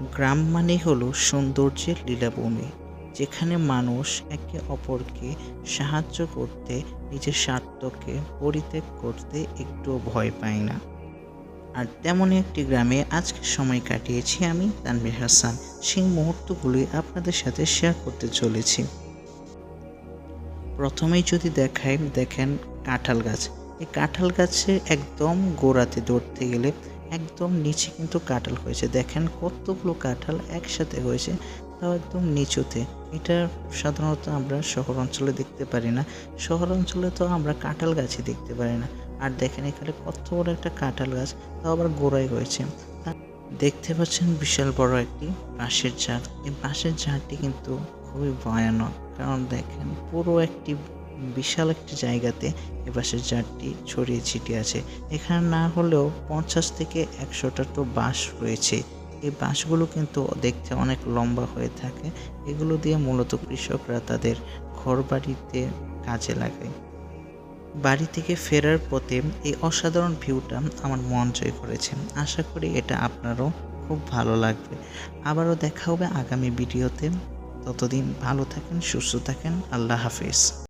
গ্রাম মানে হলো সৌন্দর্যের লীলাভূমি, যেখানে মানুষ একে অপরকে সাহায্য করতে, নিজের স্বার্থকে পরিত্যাগ করতে একটুও ভয় পায় না। আর তেমনই একটি গ্রামে আজকে সময় কাটিয়েছি আমি, তানভীর হাসান। সেই মুহূর্তগুলি আপনাদের সাথে শেয়ার করতে চলেছি। প্রথমেই যদি দেখেন কাঁঠাল গাছ। এই কাঁঠাল গাছের একদম গোড়াতে ধরতে গেলে একদম নিচে কিন্তু কাঁঠাল হয়েছে। দেখেন কতগুলো কাঁঠাল একসাথে হয়েছে, তাও একদম নিচুতে। এটা সাধারণত আমরা শহর অঞ্চলে দেখতে পারি না। শহর অঞ্চলে তো আমরা কাঁঠাল গাছই দেখতে পারি না। আর দেখেন এখানে কত বড় একটা কাঁঠাল গাছ, তাও আবার গোড়ায় হয়েছে। দেখতে পাচ্ছেন বিশাল বড় একটি বাঁশের ঝাড়। এই বাঁশের ঝাড়টি কিন্তু খুবই ভয়ানক, কারণ দেখেন পুরো একটি বিশাল একটি জায়গাতে এই বাঁশের ঝাড়টি ছড়িয়ে ছিটিয়ে আছে। এখানে না হলেও 50 থেকে 100টা তো বাঁশ রয়েছে। এই বাঁশগুলো কিন্তু দেখতে অনেক লম্বা হয়ে থাকে। এগুলো দিয়ে মূলত কৃষকরা তাদের ঘরবাড়িতে কাজে লাগায়। বাড়ি থেকে ফেরার পথে এই অসাধারণ ভিউটা আমার মন জয় করেছে। আশা করি এটা আপনারও খুব ভালো লাগবে। আবারও দেখা হবে আগামী ভিডিওতে। ততদিন ভালো থাকেন, সুস্থ থাকেন। আল্লাহ হাফেজ।